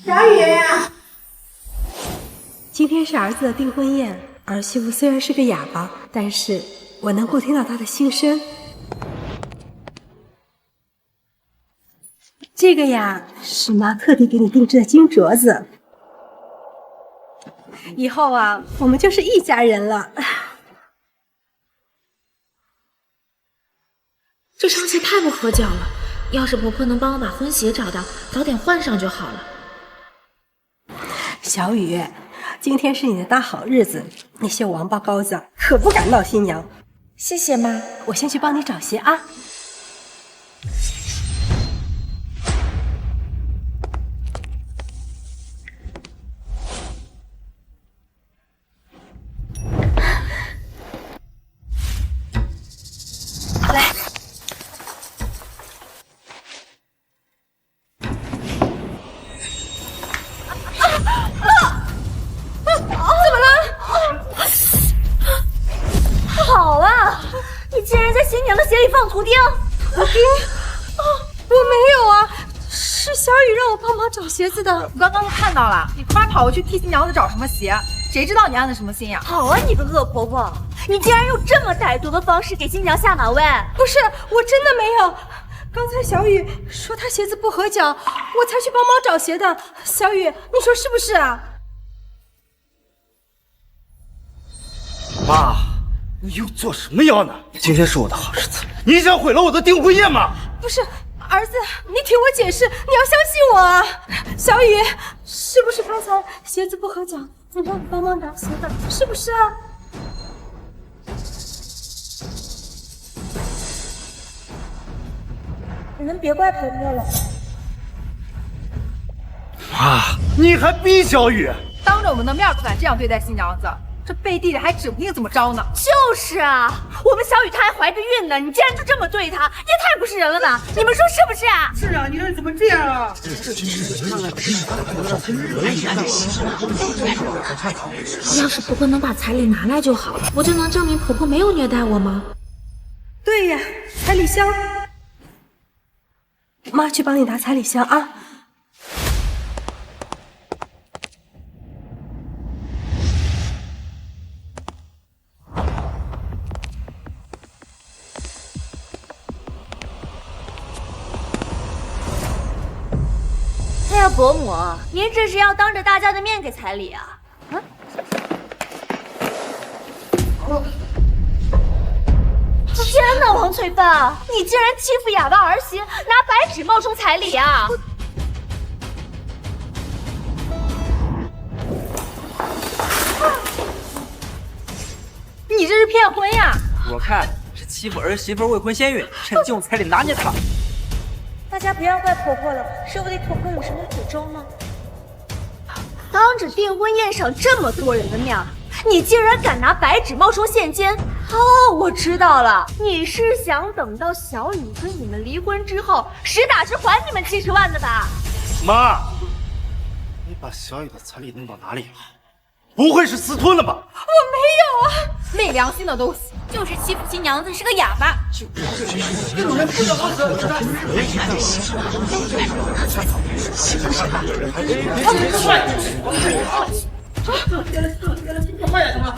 小雨，今天是儿子的订婚宴，儿媳妇虽然是个哑巴，但是我能够听到她的心声。这个呀，是妈特地给你定制的金镯子。以后啊，我们就是一家人了。这双鞋太不合脚了，要是婆婆能帮我把婚鞋找到，早点换上就好了。小雨，今天是你的大好日子，那些王八羔子可不敢闹新娘。谢谢妈，我先去帮你找鞋啊。来。好啊！你竟然在新娘的鞋里放图钉！图钉？我没有啊，是小雨让我帮忙找鞋子的。我刚刚都看到了，你快跑去替新娘子找什么鞋？谁知道你安的什么心呀？好啊，你个恶婆婆！你竟然用这么歹毒的方式给新娘下马威！不是，我真的没有。刚才小雨说她鞋子不合脚，我才去帮忙找鞋的。小雨，你说是不是啊？妈，你又做什么妖呢？今天是我的好日子，你想毁了我的订婚宴吗？不是，儿子，你听我解释，你要相信我啊！小雨，是不是刚才鞋子不合脚，你让你帮忙拿鞋的，是不是啊？你们别怪婆婆了。妈，你还逼小雨？当着我们的面可敢这样对待新娘子，这背地里还指不定怎么着呢。就是啊，我们小雨她还怀着孕呢，你竟然就这么对她，也太不是人了吧？你们说是不是啊？是啊，你这怎么这样啊？要是婆婆能把彩礼拿来就好了，我就能证明婆婆没有虐待我吗？对呀，彩礼箱。妈去帮你拿彩礼箱啊。哎呀，伯母，您这是要当着大家的面给彩礼啊？天哪，王翠芬，你竟然欺负哑巴儿媳，拿白纸冒充彩礼啊！你这是骗婚呀！我看是欺负儿媳妇未婚先孕，趁机用彩礼拿捏她。大家不要怪婆婆了，说不定婆婆有什么苦衷呢。当着订婚宴上这么多人的面，你竟然敢拿白纸冒充现金！哦，我知道了，你是想等到小雨跟你们离婚之后，实打实还你们70万的吧？妈，你把小雨的彩礼弄到哪里了？不会是私吞了吧？我没有啊，没良心的东西！就是欺负新娘子是个哑巴。这种人不得好死！快点，什么？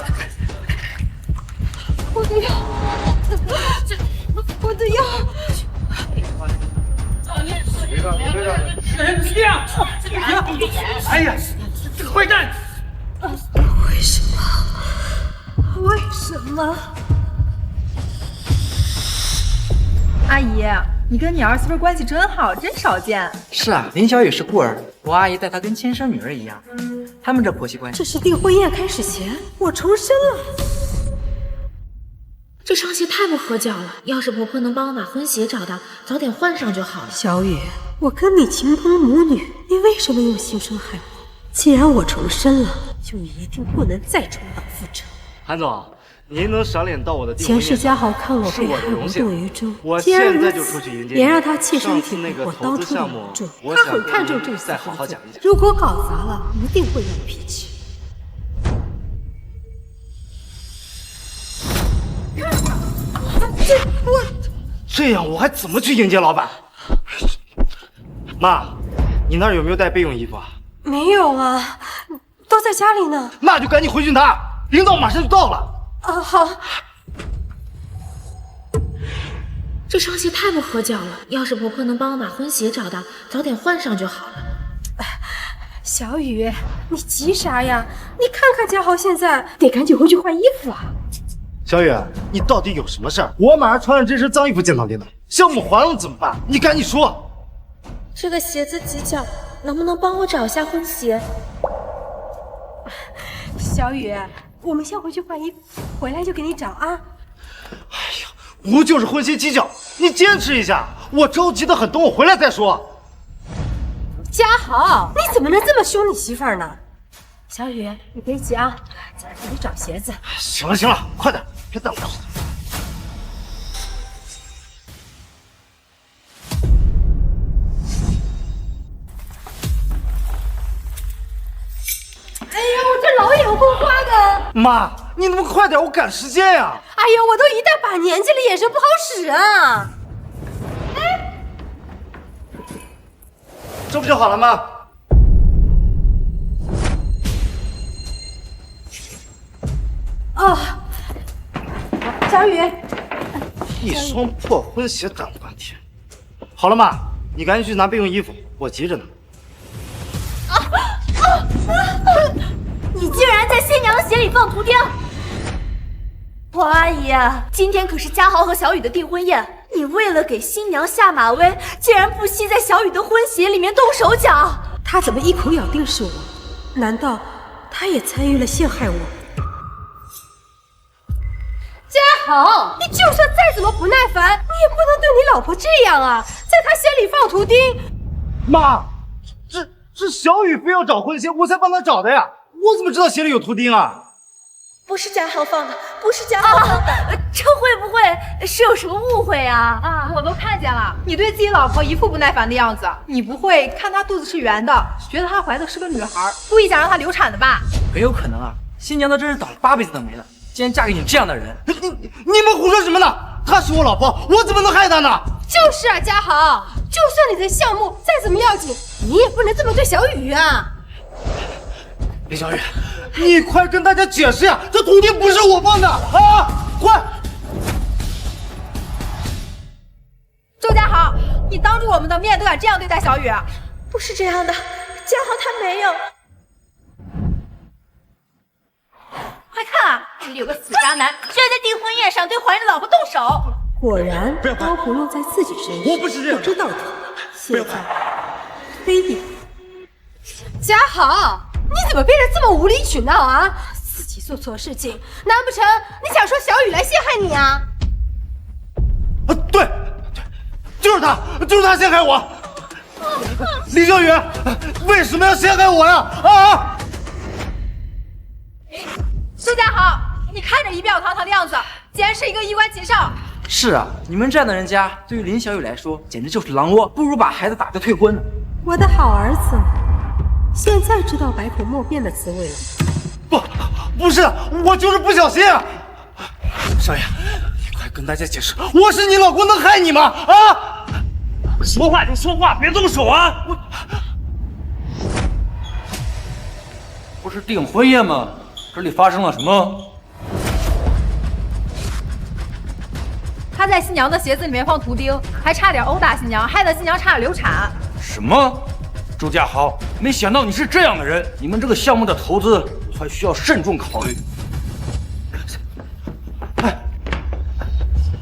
我的药，我的药。这人是这样！哎呀，这个坏蛋！为什么？为什么？阿姨，你跟你儿媳妇关系真好，真少见。是啊，林小雨是孤儿，我阿姨待她跟亲生女儿一样。他们这婆媳关系，这是订婚宴开始前，我重生了。这双鞋太不合脚了，要是婆婆能帮我把婚鞋找到，早点换上就好了。小雨，我跟你情同母女，你为什么用心生害我？既然我重生了，就一定不能再重蹈覆辙。韩总，您能赏脸到我的订婚前宴世嘉豪看我是被害无我的荣幸动于衷，我既然如现在就出此去迎接也让他切身体会上次那个我当初的投资项目武重。我想他很看重这次再好合作好讲一讲，如果搞砸了，一定会闹脾气。这样我还怎么去迎接老板？妈，你那儿有没有带备用衣服啊？没有啊，都在家里呢。那就赶紧回去拿，领导马上就到了。啊，好。这双鞋太不合脚了，要是婆婆能帮我把婚鞋找到，早点换上就好了。小雨，你急啥呀？你看看嘉豪现在，得赶紧回去换衣服啊！小雨，你到底有什么事儿？我马上穿上这身脏衣服见到领导，项目黄了怎么办？你赶紧说。这个鞋子挤脚，能不能帮我找一下婚鞋？小雨，我们先回去换衣服，回来就给你找啊。哎呀，不就是婚鞋挤脚，你坚持一下，我着急的很，等我回来再说。嘉豪，你怎么能这么凶你媳妇儿呢？小雨，你别急啊，咱给你找鞋子。行了行了，快点，别耽误时间。哎呀，我这老眼昏花的。妈，你能不能快点，我赶时间呀！哎呀，我都一大把年纪了，眼神不好使啊。这不就好了吗？哦，小雨，一双破婚鞋等了半天，好了妈，你赶紧去拿备用衣服，我急着呢。你竟然在新娘的鞋里放图钉！王阿姨啊，今天可是嘉豪和小雨的订婚宴，你为了给新娘下马威，竟然不惜在小雨的婚鞋里面动手脚。他怎么一口咬定是我？难道他也参与了陷害我？嘉豪，你就算再怎么不耐烦，你也不能对你老婆这样啊！在她鞋里放图钉。妈，这小雨非要找婚鞋，我才帮她找的呀，我怎么知道鞋里有图钉啊？不是嘉豪放的，不是嘉豪放的，这会不会是有什么误会啊？啊，我都看见了，你对自己老婆一副不耐烦的样子，你不会看她肚子是圆的，觉得她怀的是个女孩，故意想让她流产的吧？很有可能啊，新娘子真是倒了8辈子的霉了，竟然嫁给你这样的人。你们胡说什么呢？她是我老婆，我怎么能害她呢？就是啊，嘉豪，就算你的项目再怎么要紧，你也不能这么对小雨啊！李小雨，你快跟大家解释呀，这图钉不是我放的啊！快！周家豪，你当着我们的面都敢这样对待小雨？不是这样的，嘉豪他没有。快看啊，这里有个死渣男，居然在订婚宴上对怀孕的老婆动手。果然，刀不用在自己身上。我不是这样的，不知道的，现在推定。嘉豪，你怎么变得这么无理取闹啊？自己做错事情，难不成你想说小雨来陷害你啊？对，就是他陷害我。李小雨，为什么要陷害我呀？啊！周家豪，你看着仪表堂堂的样子，竟然是一个衣冠禽兽。是啊，你们这样的人家，对于林小雨来说简直就是狼窝，不如把孩子打掉退婚呢。我的好儿子，现在知道百口莫辩的滋味了。不是，我就是不小心。少爷，你快跟大家解释，我是你老公，能害你吗？啊！说话就说话，别动手啊！不是订婚宴吗？这里发生了什么？他在新娘的鞋子里面放图钉，还差点殴打新娘，害得新娘差点流产。什么？周家豪，没想到你是这样的人，你们这个项目的投资还需要慎重考虑。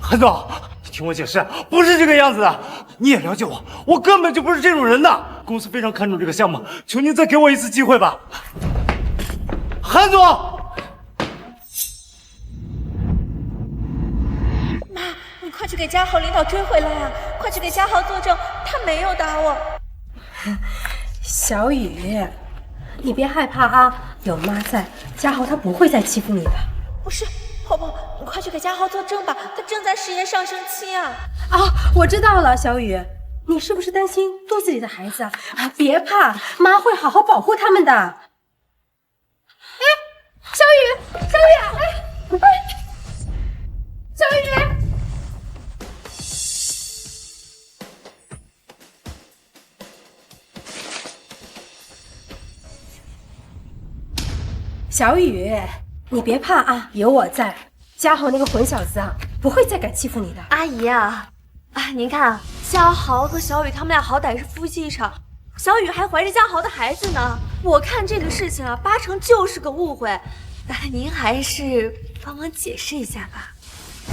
韩总，听我解释，不是这个样子的。你也了解我，我根本就不是这种人的。公司非常看重这个项目，求您再给我一次机会吧。韩总，妈，你快去给嘉豪领导追回来啊！快去给嘉豪作证，他没有打我。小雨，你别害怕啊，有妈在，嘉豪他不会再欺负你的。不是，婆婆，你快去给嘉豪作证吧，他正在实验上升期啊！啊，我知道了，小雨，你是不是担心肚子里的孩子啊？别怕，妈会好好保护他们的。哎，小雨，小雨，小雨。小雨，你别怕啊，有我在。嘉豪那个混小子啊，不会再敢欺负你的。阿姨啊，您看，嘉豪和小雨他们俩好歹是夫妻一场，小雨还怀着嘉豪的孩子呢。我看这个事情啊，8成就是个误会。您还是帮忙解释一下吧。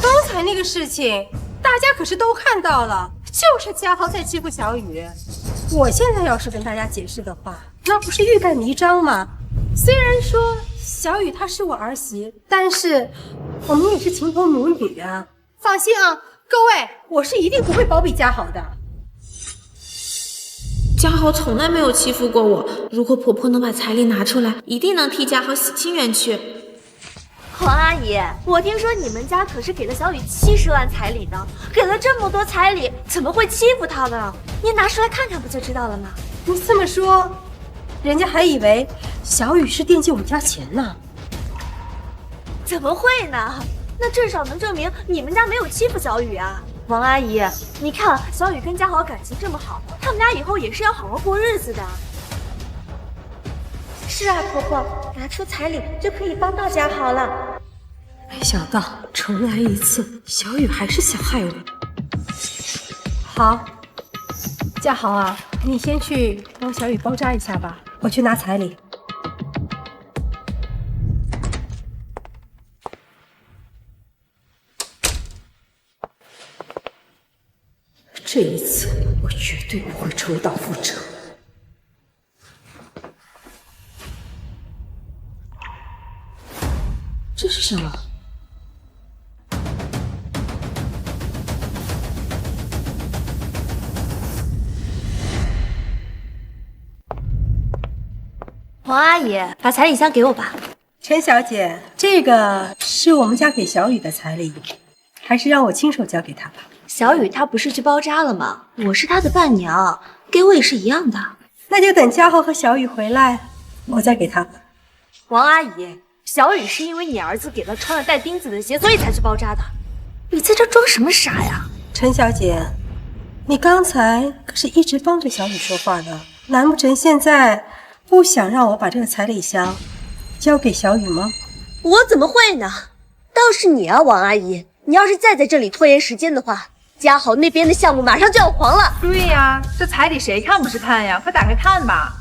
刚才那个事情，大家可是都看到了，就是嘉豪在欺负小雨。我现在要是跟大家解释的话，那不是欲盖弥彰吗？虽然说小雨她是我儿媳，但是我们也是情同母女啊。放心啊，各位，我是一定不会包庇嘉豪的。嘉豪从来没有欺负过我，如果婆婆能把彩礼拿出来，一定能替嘉豪洗清冤屈。黄阿姨，我听说你们家可是给了小雨70万彩礼呢，给了这么多彩礼，怎么会欺负她呢？您拿出来看看不就知道了吗？你这么说，人家还以为小雨是惦记我们家钱呢。怎么会呢？那至少能证明你们家没有欺负小雨啊。王阿姨，你看小雨跟嘉豪感情这么好，他们俩以后也是要好好过日子的。是啊，婆婆，拿出彩礼就可以帮到嘉豪了。没想到重来一次，小雨还是想害我。好，嘉豪啊，你先去帮小雨包扎一下吧，我去拿彩礼。这一次我绝对不会重蹈覆辙。这是什么？黄阿姨，把彩礼箱给我吧。陈小姐，这个是我们家给小雨的彩礼，还是让我亲手交给她吧。小雨她不是去包扎了吗？我是她的伴娘，给我也是一样的。那就等嘉豪和小雨回来，我再给她吧。王阿姨，小雨是因为你儿子给她穿了带钉子的鞋，所以才去包扎的。你在这装什么傻呀？陈小姐，你刚才可是一直帮着小雨说话的，难不成现在不想让我把这个彩礼箱交给小雨吗？我怎么会呢？倒是你啊，王阿姨，你要是再在这里拖延时间的话，嘉豪那边的项目马上就要黄了。对呀，这彩礼谁看不是看呀？快打开看吧。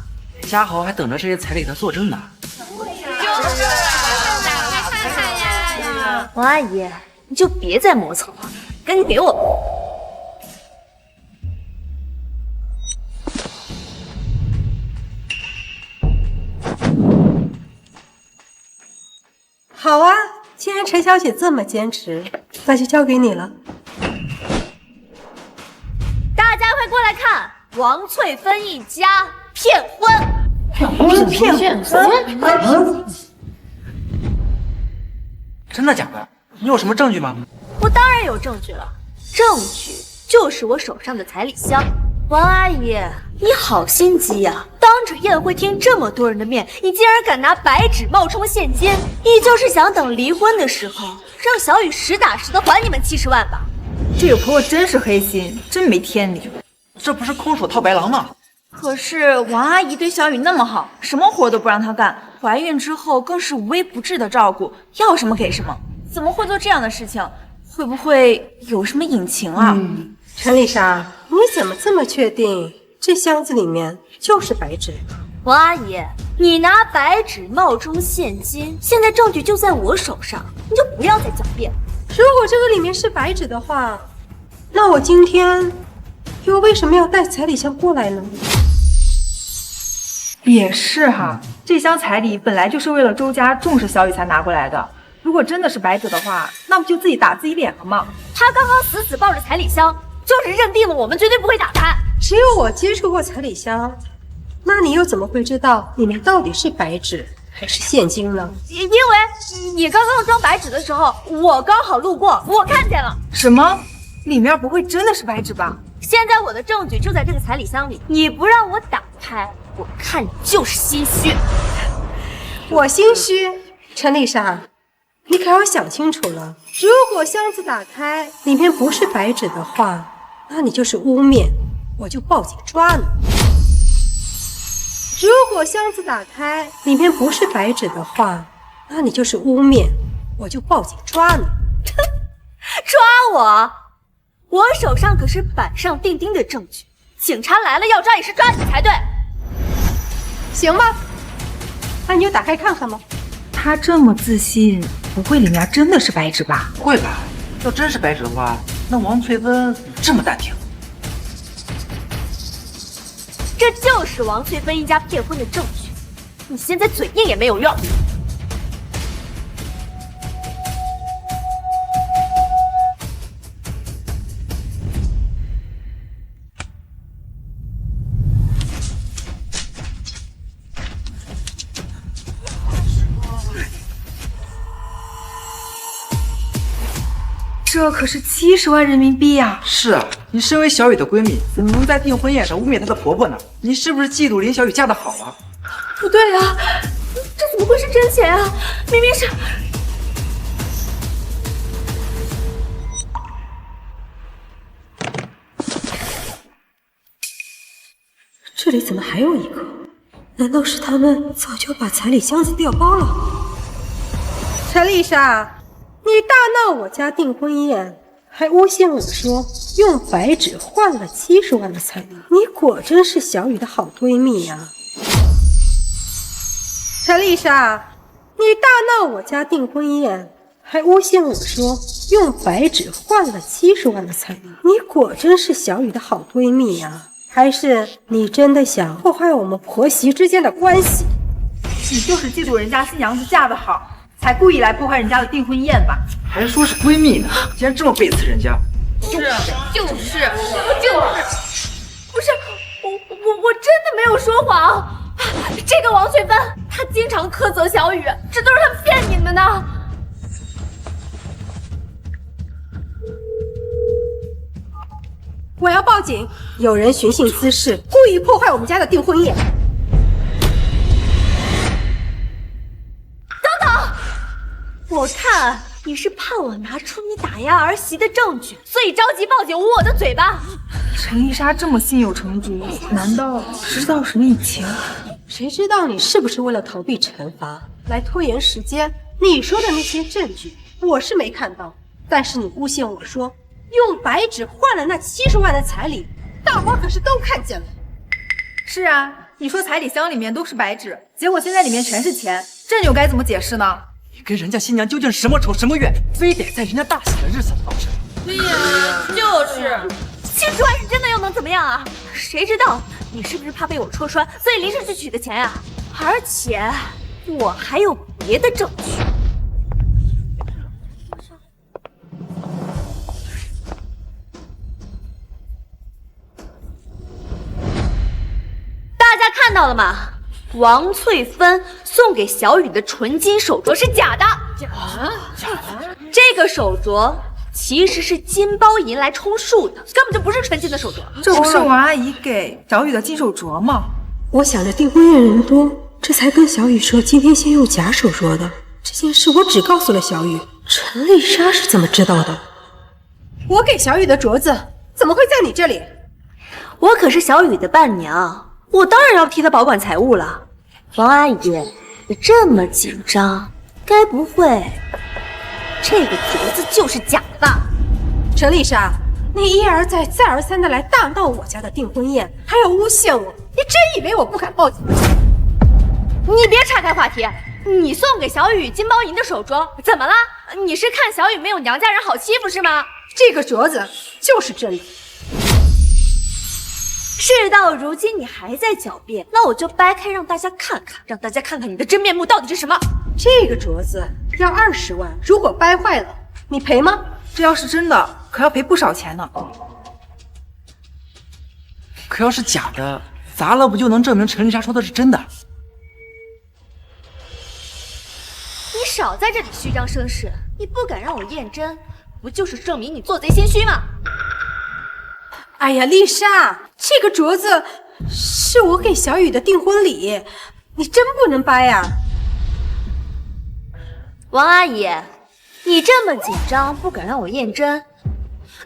嘉豪还等着这些彩礼的作证呢。王阿姨，你就别再磨蹭了，赶紧给我。好啊，既然陈小姐这么坚持，那就交给你了。大家快过来看，王翠芬一家骗婚。骗婚？真的假的？你有什么证据吗？我当然有证据了，证据就是我手上的彩礼箱。王阿姨，你好心机呀！当着宴会厅这么多人的面，你竟然敢拿白纸冒充现金，你就是想等离婚的时候，让小雨实打实的还你们70万吧？这个婆婆真是黑心，真没天理。这不是空手套白狼吗？可是王阿姨对小雨那么好，什么活都不让她干，怀孕之后更是无微不至的照顾，要什么给什么，怎么会做这样的事情？会不会有什么隐情啊？陈丽莎，你怎么这么确定这箱子里面就是白纸？王阿姨，你拿白纸冒充现金，现在证据就在我手上，你就不要再狡辩了。如果这个里面是白纸的话，那我今天又为什么要带彩礼箱过来呢？也是哈，这箱彩礼本来就是为了周家重视小雨才拿过来的。如果真的是白纸的话，那不就自己打自己脸了吗？他刚刚死死抱着彩礼箱，就是认定了我们绝对不会打开。只有我接触过彩礼箱，那你又怎么会知道里面到底是白纸还是现金呢？因为你刚刚装白纸的时候，我刚好路过，我看见了。什么？里面不会真的是白纸吧？现在我的证据就在这个彩礼箱里，你不让我打开，我看你就是心虚。我心虚？陈丽莎，你可要想清楚了。如果箱子打开里面不是白纸的话，那你就是污蔑，我就报警抓你。如果箱子打开里面不是白纸的话，那你就是污蔑，我就报警抓你。抓我？我手上可是板上钉钉的证据，警察来了要抓也是抓你才对。行吧，那你就打开看看吧。他这么自信，不会里面真的是白纸吧？不会吧？要真是白纸的话，那王翠芬这么淡定？这就是王翠芬一家骗婚的证据，你现在嘴硬也没有用。这可是70万人民币呀！是啊，你身为小雨的闺蜜，怎么能在订婚宴上污蔑她的婆婆呢？你是不是嫉妒林小雨嫁得好啊？不对啊，这怎么会是真钱啊？明明是……这里怎么还有一个？难道是他们早就把彩礼箱子调包了？陈丽莎，你大闹我家订婚宴，还诬陷我说用白纸换了70万的彩礼，你果真是小雨的好闺蜜呀！陈丽莎，你大闹我家订婚宴，还诬陷我说用白纸换了70万的彩礼，你果真是小雨的好闺蜜呀！还是你真的想破坏我们婆媳之间的关系？你就是嫉妒人家新娘子嫁得好，才故意来破坏人家的订婚宴吧？还说是闺蜜呢，竟然这么背刺人家！不是，我真的没有说谎。这个王翠芬，她经常苛责小雨，这都是她骗你们的。我要报警！有人寻衅滋事，故意破坏我们家的订婚宴。等等，我看你是怕我拿出你打压儿媳的证据，所以着急报警捂我的嘴巴。陈丽莎这么心有成竹，难道知道什么隐情？谁知道你是不是为了逃避惩罚来拖延时间？你说的那些证据我是没看到，但是你诬陷我说用白纸换了那70万的彩礼，大伙可是都看见了。是啊，你说彩礼箱里面都是白纸，结果现在里面全是钱，这你又该怎么解释呢？你跟人家新娘究竟什么仇什么怨，非得在人家大喜的日子闹事？对呀，就是70万是真的又能怎么样啊？谁知道你是不是怕被我戳穿，所以临时去取的钱呀？而且我还有别的证据。大家看到了吗？王翠芬送给小雨的纯金手镯是假的。假的？这个手镯其实是金包银来充数的，根本就不是纯金的手镯。这不是王阿姨给小雨的金手镯吗？我想着订婚宴人多，这才跟小雨说今天先用假手镯的。这件事我只告诉了小雨，陈丽莎是怎么知道的？我给小雨的镯子怎么会在你这里？我可是小雨的伴娘，我当然要替她保管财物了。王阿姨，你这么紧张，该不会这个镯子就是假的吧？陈丽莎，你一而再再而三的来大闹我家的订婚宴，还要诬陷我，你真以为我不敢报警？你别岔开话题，你送给小雨金包银的手镯怎么了？你是看小雨没有娘家人好欺负是吗？这个镯子就是真的。事到如今你还在狡辩，那我就掰开让大家看看，让大家看看你的真面目到底是什么。这个镯子要20万，如果掰坏了，你赔吗？这要是真的，可要赔不少钱呢。可要是假的，砸了不就能证明陈丽莎说的是真的？你少在这里虚张声势，你不敢让我验真，不就是证明你做贼心虚吗？哎呀，丽莎，这个镯子是我给小雨的订婚礼，你真不能掰呀！王阿姨，你这么紧张，不敢让我验真，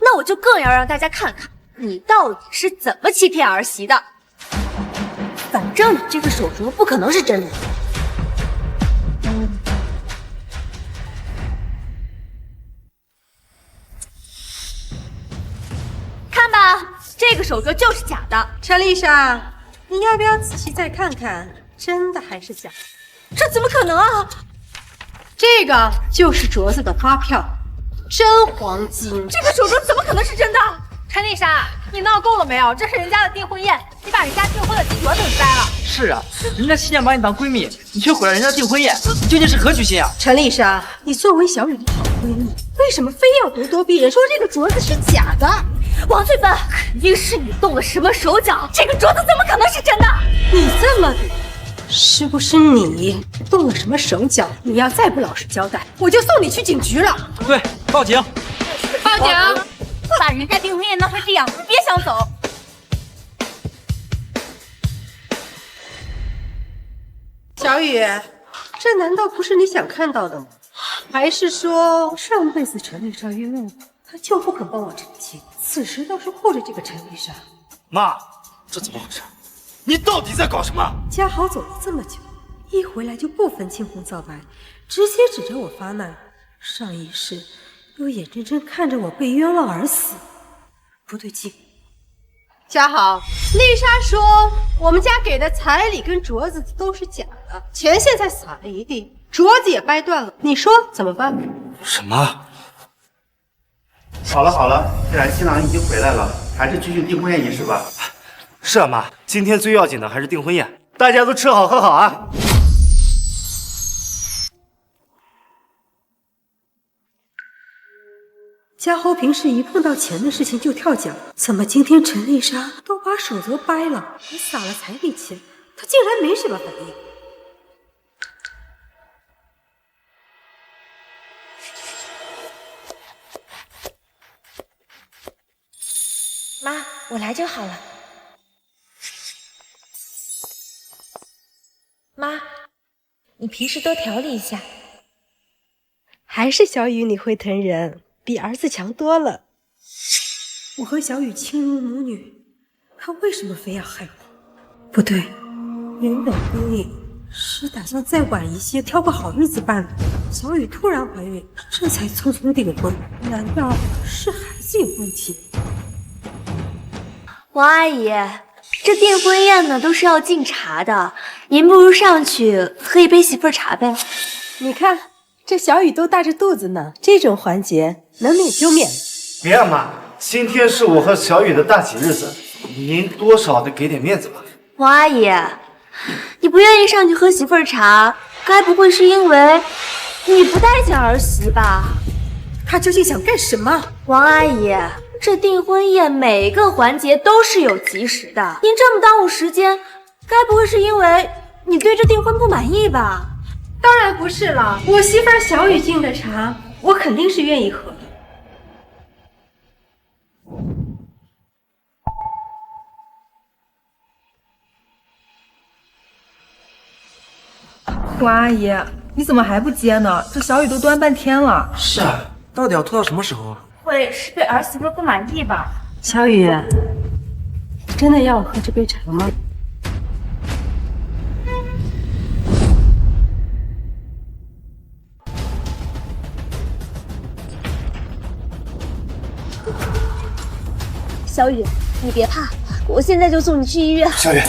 那我就更要让大家看看你到底是怎么欺骗儿媳的。反正你这个手镯不可能是真的。手镯就是假的。陈丽莎，你要不要仔细再看看，真的还是假的？这怎么可能啊！这个就是镯子的发票，真黄金。这个手镯怎么可能是真的？陈丽莎，你闹够了没有？这是人家的订婚宴，你把人家订婚的金镯子摘了。是啊，人家心想把你当闺蜜，你却毁了人家的订婚宴，你究竟是何居心啊？陈丽莎，你作为小雨的好闺蜜，为什么非要咄咄逼人说这个镯子是假的？王翠芬，肯定是你动了什么手脚，这个镯子怎么可能是真的？你这么，是不是你动了什么手脚？你要再不老实交代，我就送你去警局了。对，报警！报警！把人家订婚宴闹成这样，你别想走。小雨，这难道不是你想看到的吗？还是说上辈子陈丽莎冤枉我，她就不肯帮我澄清，此时倒是护着这个陈丽莎？妈，这怎么回事？你到底在搞什么？嘉豪走了这么久，一回来就不分青红皂白，直接指着我发难。上一世又眼睁睁看着我被冤枉而死，不对劲。嘉豪，丽莎说我们家给的彩礼跟镯子都是假的，钱现在撒了一地，镯子也掰断了，你说怎么办？什么？好了好了，既然新郎已经回来了，还是继续订婚宴仪式吧。是啊，妈，今天最要紧的还是订婚宴，大家都吃好喝好啊。嘉豪平时一碰到钱的事情就跳脚，怎么今天陈丽莎都把手镯掰了，还撒了彩礼钱，她竟然没什么反应？妈，我来就好了。妈，你平时多调理一下。还是小雨你会疼人，比儿子强多了。我和小雨亲如母女，他为什么非要害我？不对，原本婚礼是打算再晚一些，挑个好日子办的。小雨突然怀孕，这才匆匆订婚，难道是孩子有问题？王阿姨，这订婚宴呢都是要敬茶的，您不如上去喝一杯媳妇儿茶呗。你看，这小雨都大着肚子呢，这种环节能免就免。别啊，妈，今天是我和小雨的大喜日子，您多少得给点面子吧。王阿姨，你不愿意上去喝媳妇儿茶，该不会是因为你不待见儿媳吧？他究竟想干什么？王阿姨，这订婚宴每个环节都是有及时的，您这么耽误时间，该不会是因为你对这订婚不满意吧？当然不是了，我媳妇儿小雨敬的茶，我肯定是愿意喝的。王阿姨，你怎么还不接呢？这小雨都端半天了。是啊，到底要拖到什么时候啊？会是对儿媳妇不满意吧？小雨，你真的要我喝这杯茶吗？小雨，你别怕，我现在就送你去医院。小雨，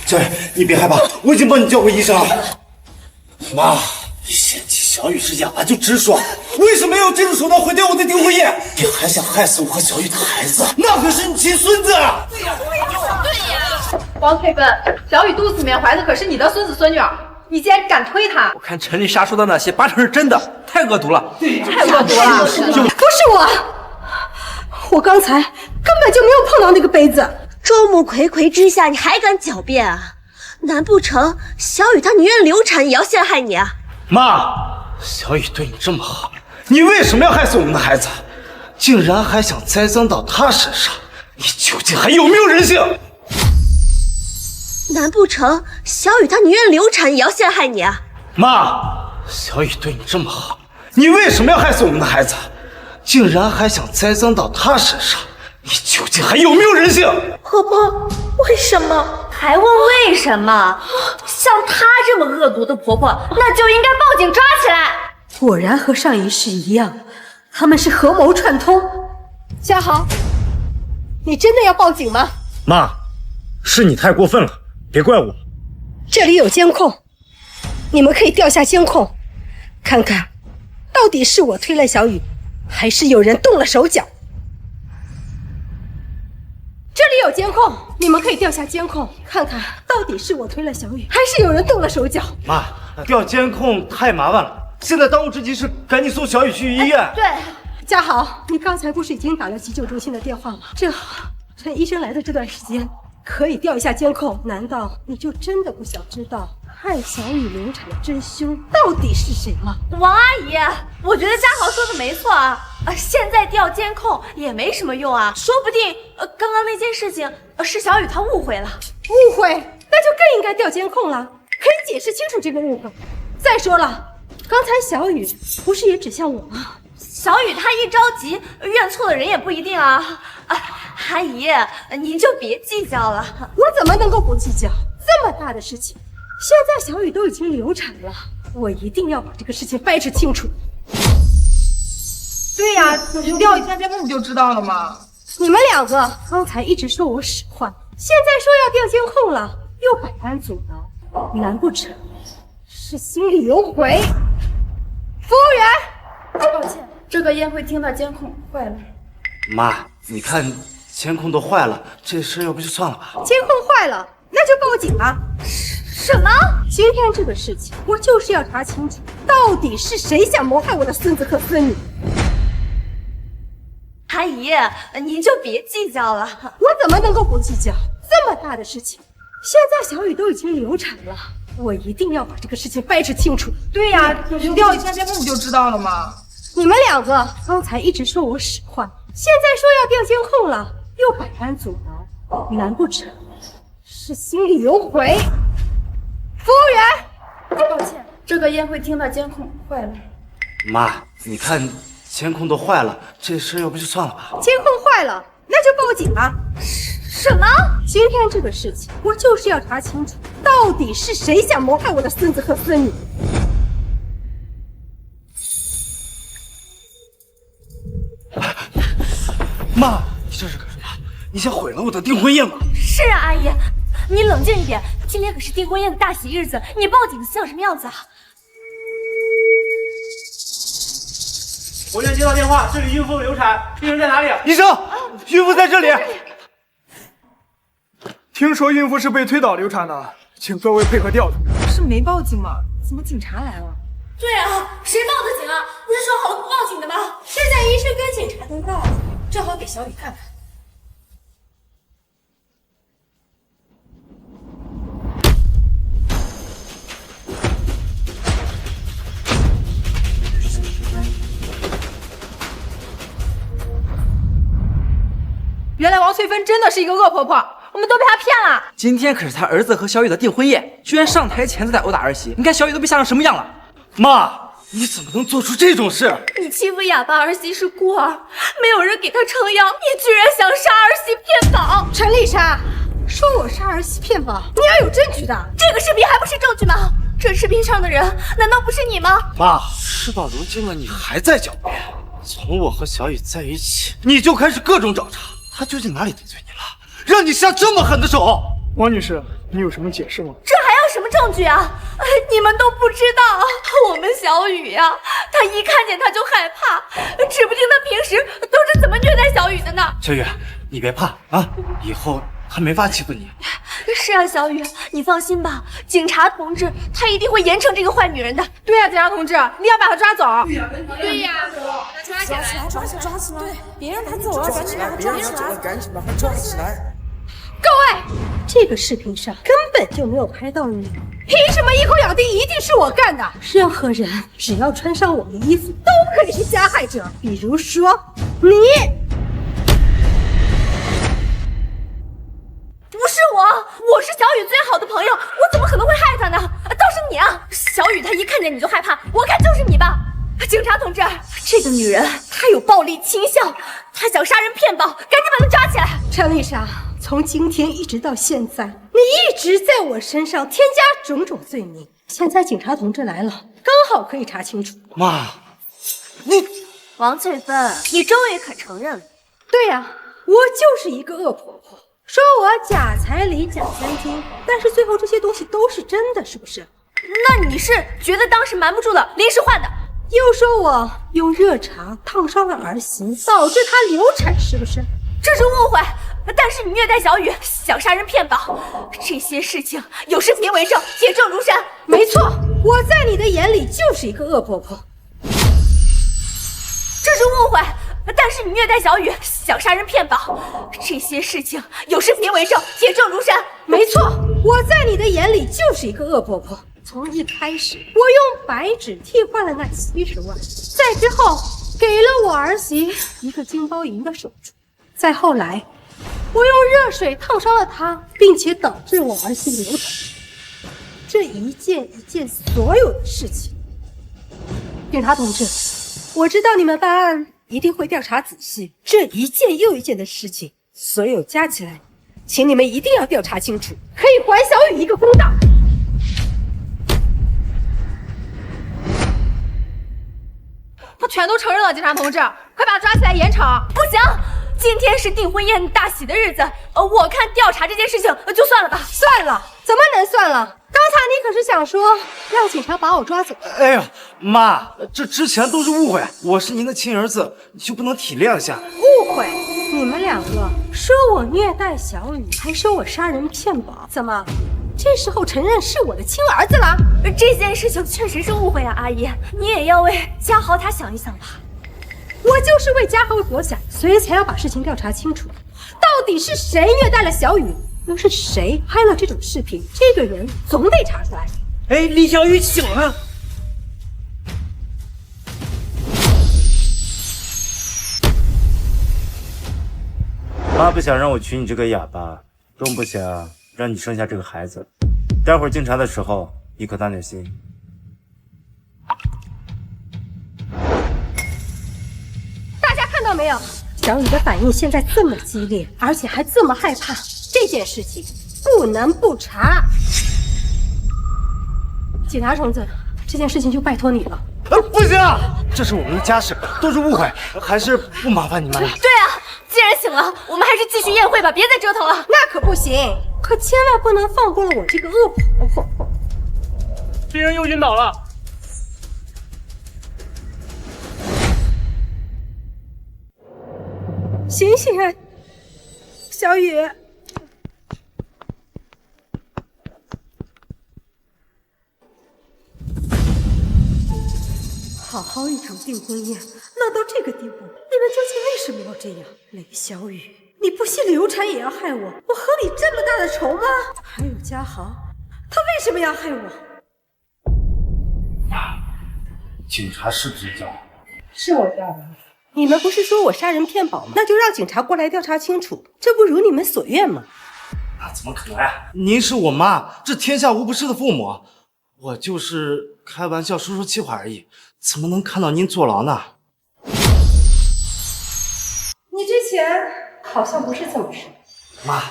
小雨，你别害怕，我已经帮你叫过医生了。妈，嫌弃小雨是哑巴就直说，为什么要用这种手段毁掉我的订婚宴？你还想害死我和小雨的孩子？那可是你亲孙子啊！对呀，王翠芬，小雨肚子里面怀的可是你的孙子孙女儿，你竟然敢推她！我看陈丽莎说的那些八成是真的，太恶毒了。太恶毒了！不是我刚才根本就没有碰到那个杯子。众目睽睽之下，你还敢狡辩啊？难不成小雨她宁愿流产也要陷害你啊？妈，小雨对你这么好，你为什么要害死我们的孩子？竟然还想栽赃到她身上，你究竟还有没有人性？难不成小雨她宁愿流产也要陷害你啊？妈，小雨对你这么好，你为什么要害死我们的孩子？竟然还想栽赃到她身上，你究竟还有没有人性？婆婆，为什么？还问为什么？像她这么恶毒的婆婆，那就应该报警抓起来。果然和上一世一样，他们是合谋串通。嘉豪，你真的要报警吗？妈，是你太过分了，别怪我。这里有监控，你们可以调下监控，看看到底是我推了小雨，还是有人动了手脚。这里有监控，你们可以调下监控，看看到底是我推了小雨，还是有人动了手脚。妈，调监控太麻烦了，现在当务之急是赶紧送小雨去医院。对，嘉豪，你刚才不是已经打了急救中心的电话吗？正好趁医生来的这段时间，可以调一下监控。难道你就真的不想知道害小雨流产的真凶到底是谁吗？王阿姨，我觉得嘉豪说的没错啊，现在调监控也没什么用啊，说不定刚刚那件事情是小雨她误会了。误会？那就更应该调监控了，可以解释清楚这个误会。再说了，刚才小雨不是也指向我吗？小雨她一着急，认错的人也不一定啊。阿姨，您就别计较了。我怎么能够不计较？这么大的事情，现在小雨都已经流产了，我一定要把这个事情掰扯清楚。对呀，你调一下监控不就知道了吗？你们两个刚才一直说我使唤，现在说要调监控了，又百般阻挠，难不成是心里有鬼？服务员，抱歉，这个宴会厅的监控坏了。妈，你看监控都坏了，这事要不就算了吧。监控坏了，那就报警吧。什么？今天这个事情，我就是要查清楚，到底是谁想谋害我的孙子和孙女。阿姨，您就别计较了。我怎么能够不计较？这么大的事情，现在小雨都已经流产了，我一定要把这个事情掰扯清楚。对呀，你调一下监控不就知道了吗？你们两个刚才一直说我使唤，现在说要调监控了，又百般阻挠，难不成是心里有鬼？服务员，抱歉，这个宴会厅的监控坏了。妈，你看监控都坏了，这事要不就算了吧。监控坏了，那就报警吧。什么？今天这个事情，我就是要查清楚，到底是谁想谋害我的孙子和孙女。妈，你这是干什么？你想毁了我的订婚宴吗？是啊，阿姨，你冷静一点，今天可是订婚宴的大喜日子，你报警像什么样子啊？我院接到电话，这里孕妇流产，病人在哪里？医生，孕妇在这里。听说孕妇是被推倒流产的，请各位配合调查。是没报警吗？怎么警察来了？对啊，谁报的警啊？不是说好了不报警的吗？现在医生跟警察都到了，正好给小雨看看。原来王翠芬真的是一个恶婆婆，我们都被她骗了。今天可是他儿子和小雨的订婚宴，居然上台前就在殴打儿媳，你看小雨都被吓成什么样了？妈，你怎么能做出这种事？你欺负哑巴儿媳是孤儿，没有人给她撑腰，你居然想杀儿媳骗保！陈丽莎，说我杀儿媳骗保，你要有证据的。这个视频还不是证据吗？这视频上的人难道不是你吗？妈，事到如今了，你还在狡辩？从我和小雨在一起，你就开始各种找茬，他究竟哪里得罪你了，让你下这么狠的手？王女士，你有什么解释吗？这还要什么证据啊？你们都不知道，我们小雨呀，她一看见他就害怕，指不定他平时都是怎么虐待小雨的呢。小雨，你别怕啊，以后他没法欺负你。是啊，小雨，你放心吧，警察同志他一定会严惩这个坏女人的。对呀，警察同志，你要把她抓走。对呀，抓起来，抓起来！对，别让他走了，赶紧把他抓起来！赶紧把他抓起来！各位，这个视频上根本就没有拍到你，凭什么一口咬定一定是我干的？任何人只要穿上我的衣服，都可以是加害者。比如说你。不是我是小雨最好的朋友，我怎么可能会害她呢？倒是你啊，小雨她一看见你就害怕，我看就是你吧。警察同志，这个女人她有暴力倾向，她想杀人骗保，赶紧把她抓起来。陈丽莎，从今天一直到现在，你一直在我身上添加种种罪名。现在警察同志来了，刚好可以查清楚。妈，你王翠芬，你终于肯承认了。对呀，我就是一个恶婆婆，说我假彩礼假三金，但是最后这些东西都是真的，是不是？那你是觉得当时瞒不住了，临时换的？又说我用热茶烫伤了儿媳，导致她流产，是不是？这是误会。但是你虐待小雨，想杀人骗保，这些事情有视频为证，铁证如山。没错，我在你的眼里就是一个恶婆婆。这是误会。但是你虐待小雨，想杀人骗保，这些事情有视频为证，铁证如山。没错，我在你的眼里就是一个恶婆婆。从一开始，我用白纸替换了那70万，再之后给了我儿媳一个金包银的手镯，再后来，我用热水烫伤了她，并且导致我儿媳流产。这一件一件所有的事情，警察同志，我知道你们办案一定会调查仔细，这一件又一件的事情，所有加起来，请你们一定要调查清楚，可以还小雨一个公道。他全都承认了，警察同志，快把他抓起来严惩！不行，今天是订婚宴大喜的日子，我看调查这件事情就算了吧。算了，怎么能算了？刚才你可是想说让警察把我抓走。哎呀，妈，这之前都是误会，我是您的亲儿子，你就不能体谅一下？误会？你们两个说我虐待小雨，还说我杀人骗保，怎么？这时候承认是我的亲儿子了？这件事情确实是误会啊，阿姨，你也要为嘉豪他想一想吧。我就是为嘉豪着想，所以才要把事情调查清楚。到底是谁虐待了小雨？又是谁拍了这种视频？这个人总得查出来。哎，李小雨醒了。妈不想让我娶你这个哑巴，更不想让你生下这个孩子。待会儿进查的时候，你可当点心。大家看到没有？小雨的反应现在这么激烈，而且还这么害怕，这件事情不能不查。警察同志，这件事情就拜托你了。不行，这是我们的家事，都是误会，还是不麻烦你们了。对啊，既然醒了，我们还是继续宴会吧，别再折腾了。那可不行，可千万不能放过了我这个恶婆婆。病人又晕倒了。醒醒啊，小雨！好好一场订婚宴，闹到这个地步，你们究竟为什么要这样？雷小雨，你不惜流产也要害我，我和你这么大的仇吗？还有嘉豪，他为什么要害我？妈，警察是不是叫？是我叫的。你们不是说我杀人骗保吗？那就让警察过来调查清楚，这不如你们所愿吗？那怎么可能呀？您是我妈，这天下无不是的父母，我就是开玩笑说说气话而已，怎么能看到您坐牢呢？你之前好像不是这么说。妈，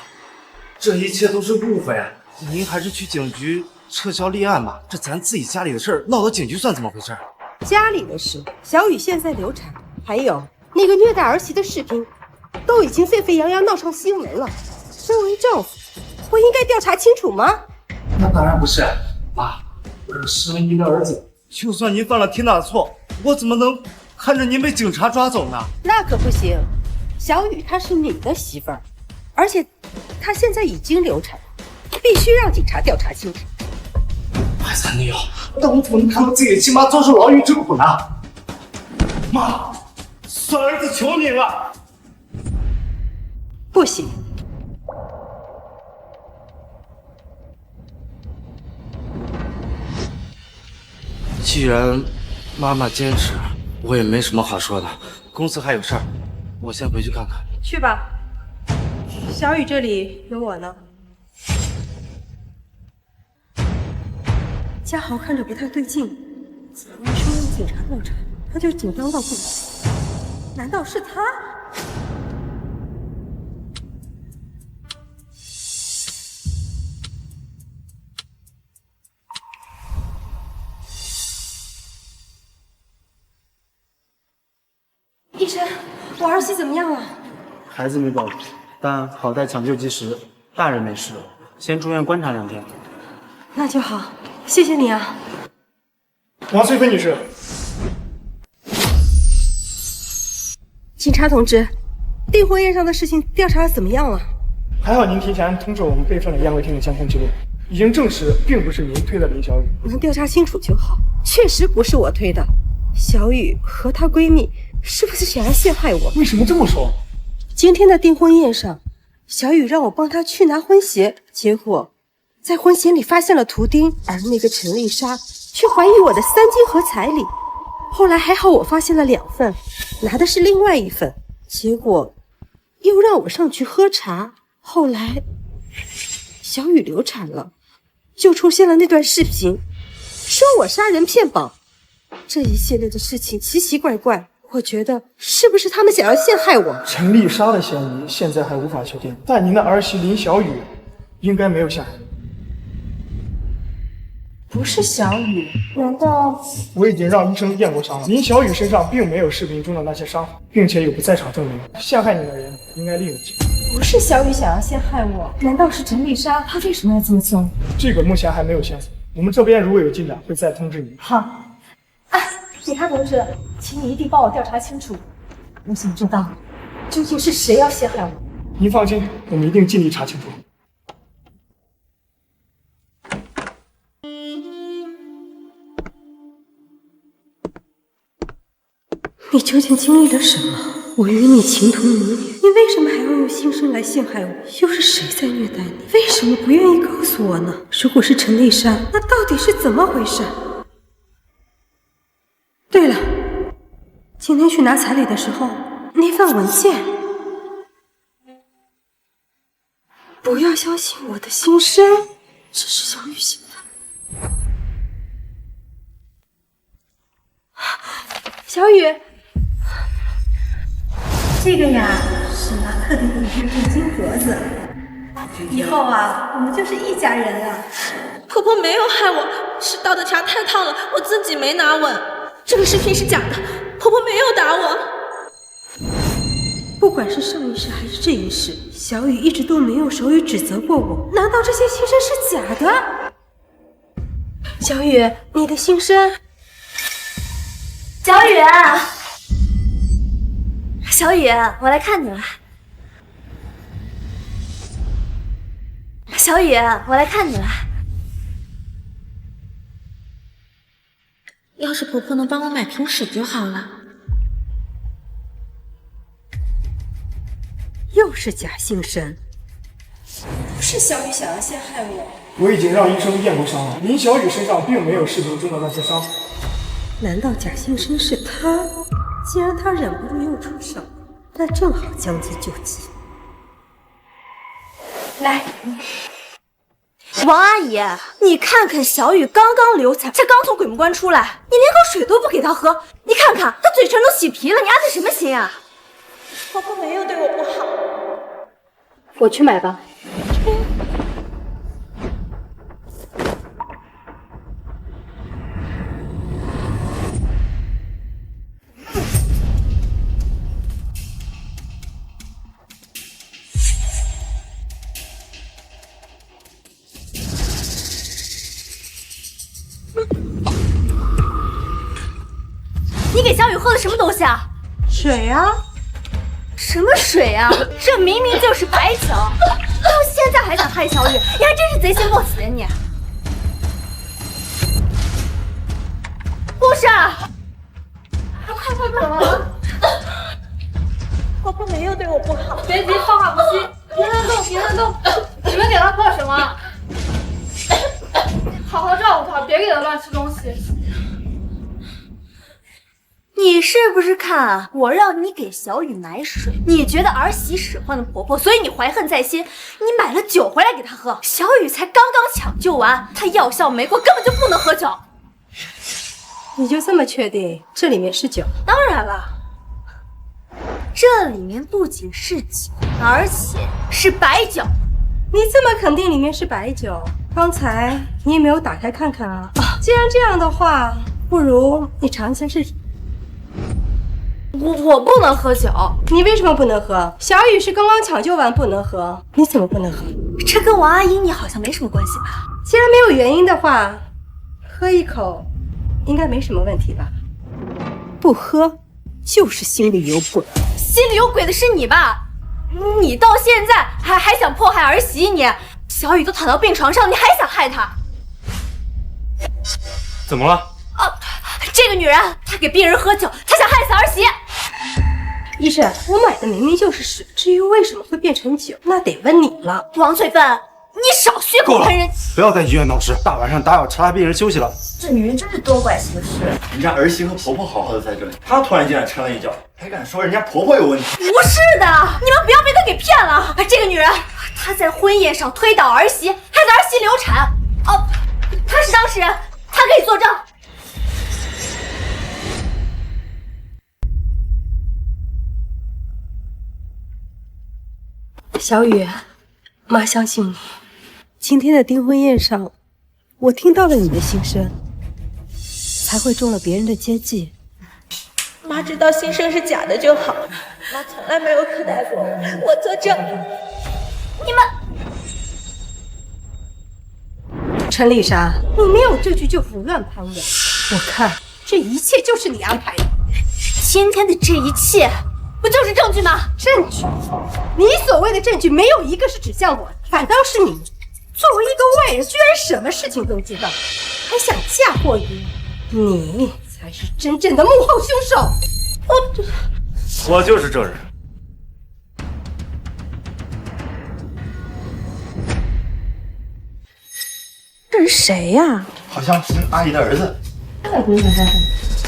这一切都是误会，您还是去警局撤销立案吧，这咱自己家里的事儿，闹到警局算怎么回事？家里的事，小雨现在流产，还有那个虐待儿媳的视频，都已经沸沸扬扬闹上新闻了。身为丈夫，我应该调查清楚吗？那当然不是，妈，我身为您的儿子，就算您犯了天大的错，我怎么能看着您被警察抓走呢？那可不行，小雨她是你的媳妇儿，而且她现在已经流产，必须让警察调查清楚。坏三女友，但我怎么能看到自己的亲妈遭受牢狱之苦呢？妈，算儿子求您了。不行。既然妈妈坚持，我也没什么好说的。公司还有事儿，我先回去看看。去吧，小雨这里有我呢。嘉豪看着不太对劲，怎么说让警察调查，他就紧张到不行。难道是他？医生，我儿媳怎么样了？孩子没保住，但好在抢救及时，大人没事，先住院观察2天。那就好，谢谢你啊。王翠芬女士，警察同志，订婚宴上的事情调查怎么样了？还好您提前通知我们备份了宴会厅的监控记录，已经证实并不是您推的林小雨。能调查清楚就好，确实不是我推的。小雨和她闺蜜是不是想要陷害我？为什么这么说？今天的订婚宴上，小雨让我帮她去拿婚鞋，结果在婚鞋里发现了图钉，而那个陈丽莎却怀疑我的3金和彩礼。后来还好我发现了2份，拿的是另外1份，结果又让我上去喝茶。后来小雨流产了，就出现了那段视频，说我杀人骗保。这一系列的事情奇奇怪怪，我觉得是不是他们想要陷害我？陈丽莎的嫌疑现在还无法确定，但您的儿媳林小雨应该没有陷害你。不是小雨，难道？我已经让医生验过伤了，林小雨身上并没有视频中的那些伤，并且有不在场证明，陷害你的人应该另有其人。不是小雨想要陷害我，难道是陈丽莎？她为什么要这么做？这个目前还没有线索，我们这边如果有进展会再通知你。好。警察同志，请你一定帮我调查清楚，我想知道究竟是谁要陷害我。您放心，我们一定尽力查清楚。你究竟经历了什么？我与你情同母女，你为什么还要用心声来陷害我？又是谁在虐待你？为什么不愿意告诉我呢？如果是陈丽莎，那到底是怎么回事？对了，今天去拿彩礼的时候，那份文件，不要相信我的心声，这是小雨写的。小雨，这个呀是妈特地给你配的金镯子，以后啊，我们就是一家人了。婆婆没有害我，是倒的茶太烫了，我自己没拿稳。这个视频是假的，婆婆没有打我。不管是上一世还是这一世，小雨一直都没有手语指责过我。难道这些心声是假的？小雨，你的心声。小雨，小雨，我来看你了。小雨，我来看你了。要是婆婆能帮我买瓶水就好了。又是假性声，不是小雨想要陷害我。我已经让医生验过伤了，林小雨身上并没有视频中的那些伤。难道假性声是他？既然他忍不住又出手，那正好将计就计。来，王阿姨，你看看小雨刚刚流产，才刚从鬼门关出来，你连口水都不给她喝，你看看她嘴唇都洗皮了，你安的什么心啊？婆婆没有对我不好，我去买吧。你给小雨喝的什么东西啊？水啊！什么水啊？这明明就是白酒，到现在还想害小雨，你还真是贼心不死呀你！护士，快走！婆婆没有对我不好，别急，放话不息，别乱动，别乱动！你们给她喝什么？好好照顾她，别给她乱吃东西。你是不是看我让你给小雨买水，你觉得儿媳使唤的婆婆，所以你怀恨在心，你买了酒回来给她喝。小雨才刚刚抢救完，她药效没过，根本就不能喝酒。你就这么确定这里面是酒？当然了，这里面不仅是酒，而且是白酒。你这么肯定里面是白酒，刚才你也没有打开看看啊？既然这样的话，不如你尝一下试试。我不能喝酒。你为什么不能喝？小雨是刚刚抢救完，不能喝，你怎么不能喝？这跟王阿姨你好像没什么关系吧？既然没有原因的话，喝一口应该没什么问题吧？不喝就是心里有鬼。心里有鬼的是你吧？你到现在还想迫害儿媳你？小雨都躺到病床上，你还想害她？怎么了？这个女人她给病人喝酒，她想害死儿媳。医生，我买的明明就是水，至于为什么会变成酒，那得问你了。王翠芬，你少血口喷人！不要在医院闹事，大晚上打扰其他病人休息了。这女人真是多管闲事。人家儿媳和婆婆好好的在这里，她突然进来掺了一脚，还敢说人家婆婆有问题？不是的，你们不要被她给骗了。这个女人，她在婚宴上推倒儿媳，害得儿媳流产。哦，她是当事人，她可以作证。小雨，妈相信你。今天的订婚宴上，我听到了你的心声，才会中了别人的奸计。妈知道心声是假的就好，妈从来没有苛待过我，我作证。你们，陈丽莎，你没有证据就胡乱攀问，我看这一切就是你安排的。今天的这一切，不就是证据吗？证据？你所谓的证据没有一个是指向我的，反倒是你。作为一个外人，居然什么事情都知道，还想嫁祸于你，才是真正的幕后凶手。我就是证人。这是谁呀？好像是阿姨的儿子。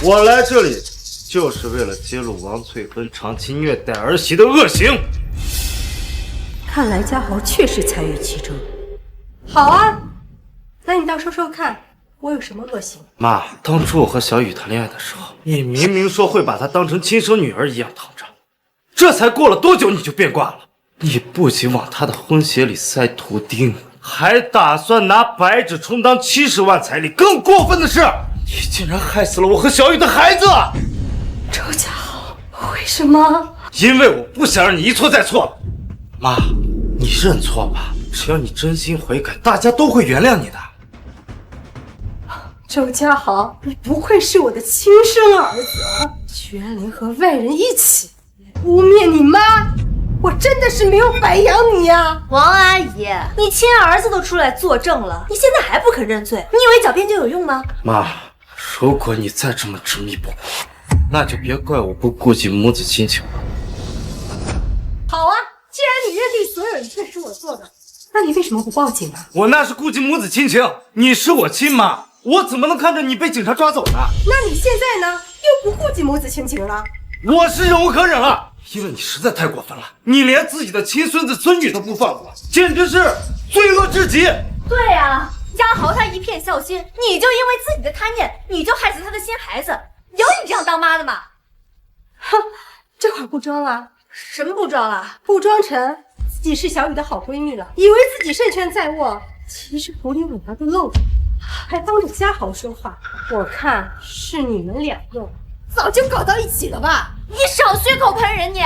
我来这里就是为了揭露王翠芬长期虐待儿媳的恶行。看来嘉豪确实参与其中。好啊，那你倒说说看，我有什么恶行？妈，当初我和小雨谈恋爱的时候，你明明说会把她当成亲生女儿一样疼着，这才过了多久你就变卦了？你不仅往她的婚鞋里塞图钉，还打算拿白纸充当70万彩礼。更过分的是，你竟然害死了我和小雨的孩子！周家豪，为什么？因为我不想让你一错再错。妈，你认错吧。只要你真心悔改，大家都会原谅你的。周家豪，你不愧是我的亲生儿子，居然联合外人一起污蔑你妈，我真的是没有白养你呀！王阿姨，你亲儿子都出来作证了，你现在还不肯认罪，你以为狡辩就有用吗？妈，如果你再这么执迷不悟，那就别怪我不顾及母子亲情了。好啊，既然你认定所有一切是我做的，那你为什么不报警啊？我那是顾及母子亲情，你是我亲妈，我怎么能看着你被警察抓走呢？那你现在呢？又不顾及母子亲情了？我是忍无可忍了，因为你实在太过分了，你连自己的亲孙子孙女都不放过，简直是罪恶至极。对呀，嘉豪他一片孝心，你就因为自己的贪念，你就害死他的新孩子，有你这样当妈的吗？哼，这会儿不装了？什么不装了？不装成自己是小雨的好闺蜜了，以为自己胜权在握，其实狐狸尾巴都露着，还当着嘉豪说话。我看是你们两个早就搞到一起了吧？你少血口喷人你！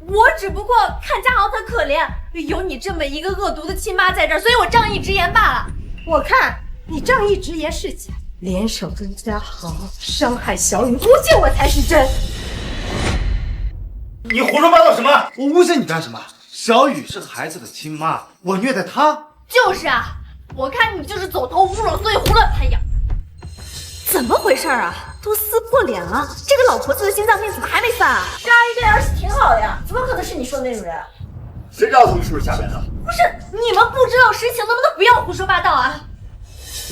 我只不过看嘉豪他可怜，有你这么一个恶毒的亲妈在这儿，所以我仗义直言罢了。我看你仗义直言是假，联手跟嘉豪伤害小雨，诬陷我才是真。你胡说八道什么？我诬陷你干什么？小雨是孩子的亲妈，我虐待她？就是啊，我看你就是走投无路，所以胡乱攀养。怎么回事啊？都撕破脸了，这个老婆子的心脏病怎么还没犯啊？这阿姨对儿媳挺好的呀，怎么可能是你说的那种人？谁知道他们是不是瞎掰的？不是，你们不知道实情，能不能不要胡说八道啊？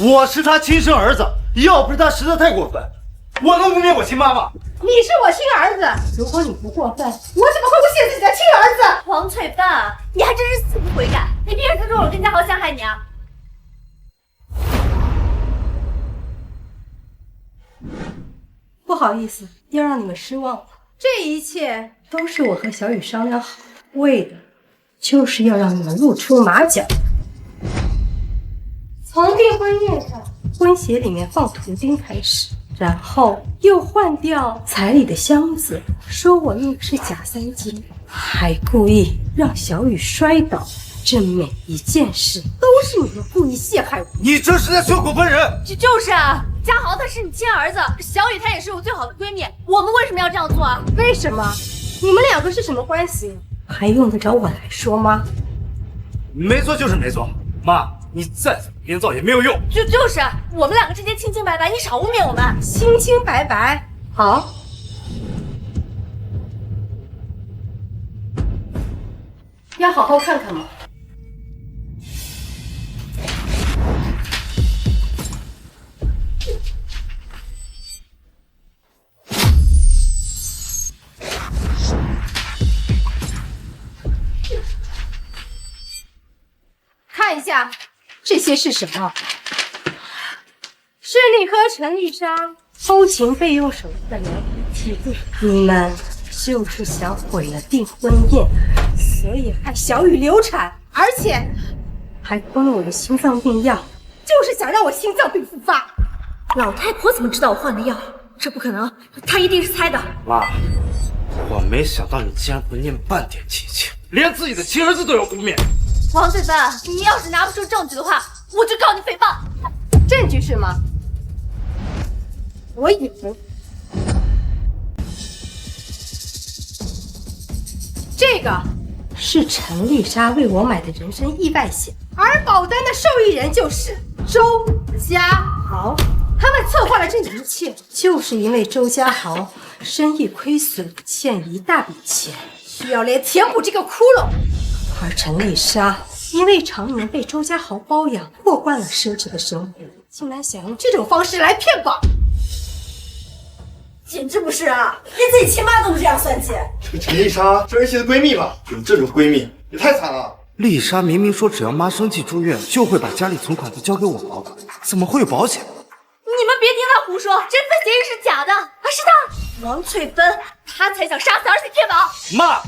我是他亲生儿子，要不是他实在太过分，我能污蔑我亲妈吗？你是我亲儿子，如果你不过分，我怎么会诬陷自己的亲儿子？王翠芬，你还真是死不悔改！你逼着他说我跟嘉豪陷害你啊！不好意思，要让你们失望了。这一切都是我和小雨商量好，为的就是要让你们露出马脚。从订婚宴上婚鞋里面放图钉开始，然后又换掉彩礼的箱子，说我用的是假3金，还故意让小雨摔倒。这每一件事都是你们故意陷害我。你这是在血口喷人！就是啊，嘉豪他是你亲儿子，小雨她也是我最好的闺蜜，我们为什么要这样做啊？为什么？你们两个是什么关系？还用得着我来说吗？没错就是没错，妈，你再怎么编造也没有用。就是我们两个之间清清白白，你少污蔑我们。清清白白，好。要好好看看吗？看一下这些是什么？是你和陈丽莎偷情被用手机的聊天记录。你们就是想毁了订婚宴，所以害小雨流产，而且还吞了我的心脏病药，就是想让我心脏病复发。老太婆怎么知道我换的药？这不可能，她一定是猜的。妈，我没想到你竟然不念半点亲情，连自己的亲儿子都要污蔑。王翠芬，你要是拿不出证据的话，我就告你诽谤。证据是吗？我有。这个是陈丽莎为我买的人身意外险，而保单的受益人就是周家豪。他们策划了这一切，就是因为周家豪生意亏损，欠一大笔钱，需要来填补这个窟窿。而陈丽莎因为常年被周家豪包养，过惯了奢侈的生活，竟然想用这种方式来骗保。简直不是啊！连自己亲妈都不这样算计。这个陈丽莎是儿媳的闺蜜吧？有这种闺蜜也太惨了。丽莎明明说只要妈生气住院，就会把家里存款都交给我保管，怎么会有保险？你们别听他胡说，这份协议是假的，是他王翠芬，他才想杀死儿媳骗保。妈，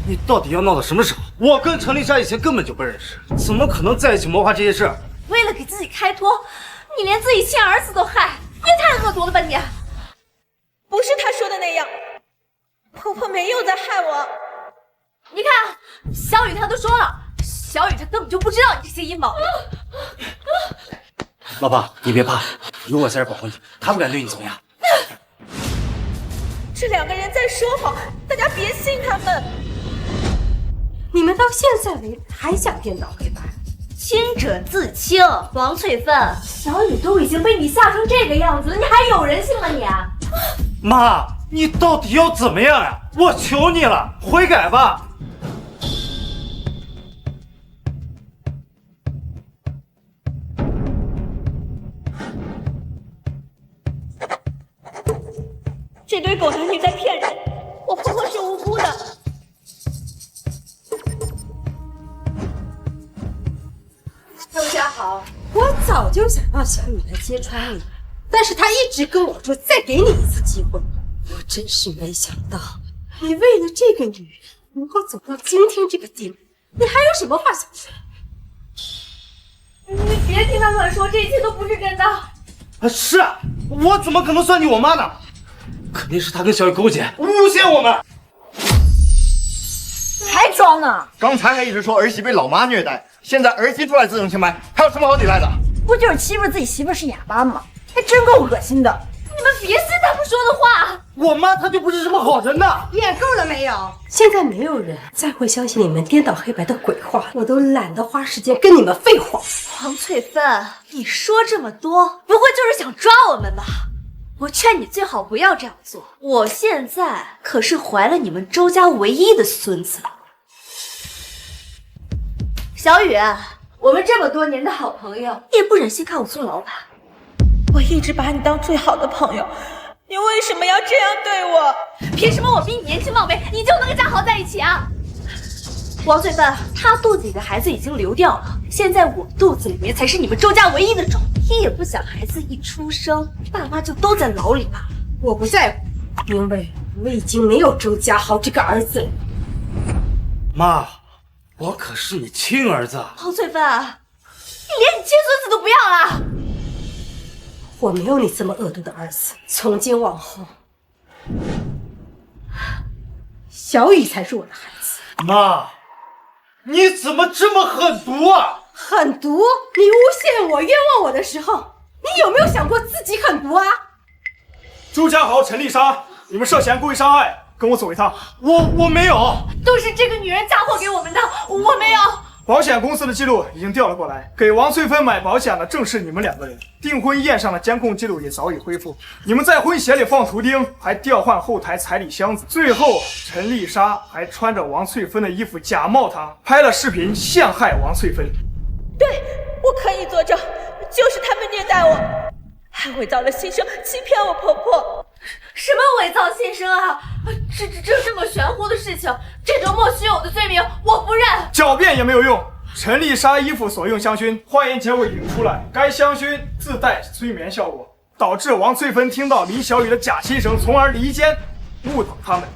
你到底要闹到什么时候？我跟陈丽莎以前根本就不认识，怎么可能在一起谋划这些事？为了给自己开脱，你连自己亲儿子都害，你也太恶毒了吧你！不是他说的那样，婆婆没有在害我。你看，小雨她都说了，小雨她根本就不知道你这些阴谋。老婆，你别怕，有我在这保护你，他不敢对你怎么样。这两个人在说谎，大家别信他们。你们到现在为止还想颠倒黑白？清者自清，王翠芬，小雨都已经被你吓成这个样子了，你还有人性吗你？妈，你到底要怎么样呀？我求你了，悔改吧。这堆狗男女在骗人，我婆婆是无辜的。周家豪，我早就想让小雨来揭穿你，但是他一直跟我说再给你一次机会。我真是没想到，你为了这个女人能够走到今天这个地步，你还有什么话想说？你别听他乱说，这一切都不是真的。是啊，我怎么可能算计我妈呢？肯定是他跟小雨勾结，诬陷我们。还装呢？刚才还一直说儿媳被老妈虐待，现在儿媳出来自证清白，还有什么好抵赖的？不就是欺负自己媳妇是哑巴吗？还真够恶心的。你们别信他们说的话。我妈她就不是什么好人呐！演够了没有？现在没有人再会相信你们颠倒黑白的鬼话，我都懒得花时间跟你们废话。王翠芬，你说这么多，不会就是想抓我们吧？我劝你最好不要这样做。我现在可是怀了你们周家唯一的孙子。小雨，我们这么多年的好朋友，你也不忍心看我做老板。我一直把你当最好的朋友，你为什么要这样对我？凭什么我比你年轻貌美，你就能跟嘉豪在一起啊？王翠芬，他肚子里的孩子已经流掉了，现在我肚子里面才是你们周家唯一的种。你也不想孩子一出生，爸妈就都在牢里吧？我不在乎，因为我已经没有周家豪这个儿子了。妈，我可是你亲儿子。王翠芬，你连你亲孙子都不要了？我没有你这么恶毒的儿子。从今往后，小雨才是我的孩子。妈，你怎么这么狠毒啊？狠毒？你诬陷我、冤枉我的时候，你有没有想过自己狠毒啊？朱家豪、陈丽莎，你们涉嫌故意伤害，跟我走一趟。我没有，都是这个女人嫁祸给我们的，我没有。保险公司的记录已经调了过来，给王翠芬买保险的正是你们2个人。订婚宴上的监控记录也早已恢复，你们在婚鞋里放图钉，还调换后台彩礼箱子。最后，陈丽莎还穿着王翠芬的衣服假冒她，拍了视频陷害王翠芬。对，我可以作证，就是他们虐待我，还伪造了新生，欺骗我婆婆。什么伪造新生啊？这么玄乎的事情，这种莫须有的罪名，我不认。狡辩也没有用。陈丽莎衣服所用香薰，化验结果已经出来，该香薰自带催眠效果，导致王翠芬听到林小雨的假心声，从而离间，误导他们。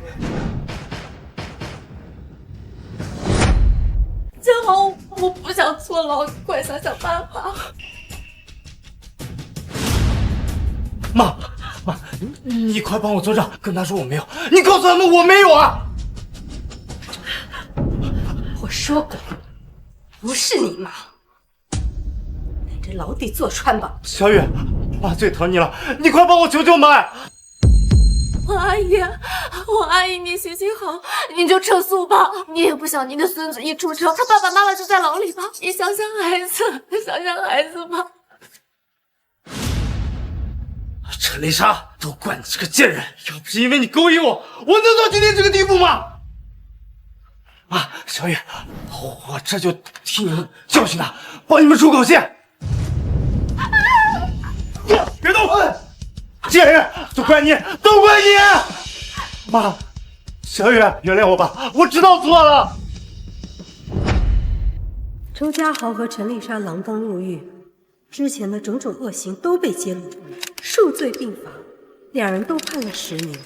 江豪，我不想坐牢，你快想想办法。妈，你快帮我作证，跟他说我没有，你告诉他们我没有啊！我说过，不是你妈，等着牢底坐穿吧。小雨，妈最疼你了，你快帮我求求妈！王阿姨，王阿姨，你行行好，你就撤诉吧。你也不想你的孙子一出生，他爸爸妈妈就在牢里吧？你想想孩子，想想孩子吧。陈丽莎，都怪你这个贱人！要不是因为你勾引我，我能到今天这个地步吗？妈，小雨，我这就替你们教训他，帮你们出口气。别动！贱人，都怪你，都怪你！妈，小雨，原谅我吧，我知道错了。周家豪和陈丽莎锒铛入狱，之前的种种恶行都被揭露，数罪并罚，2人都判了10年。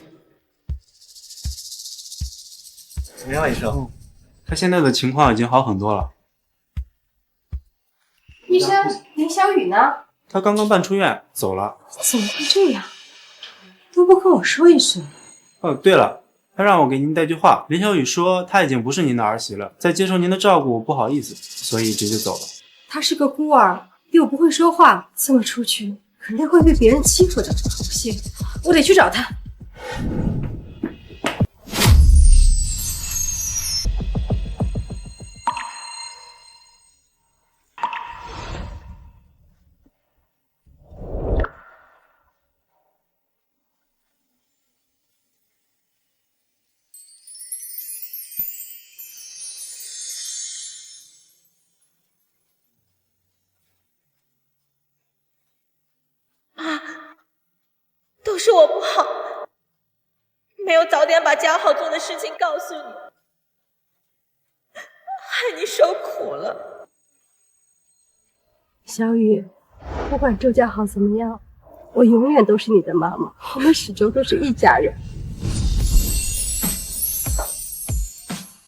怎么样，医生？他现在的情况已经好很多了。医生，林小雨呢？他刚刚办出院走了。怎么会这样？都不跟我说一声。哦，对了，他让我给您带句话。林小雨说她已经不是您的儿媳了，在接受您的照顾不好意思，所以直接走了。她是个孤儿，又不会说话，这么出去肯定会被别人欺负的。不行，我得去找她。都是我不好，没有早点把家好做的事情告诉你，害你受苦了。小雨，不管周家豪怎么样，我永远都是你的妈妈，我们始终都是一家人。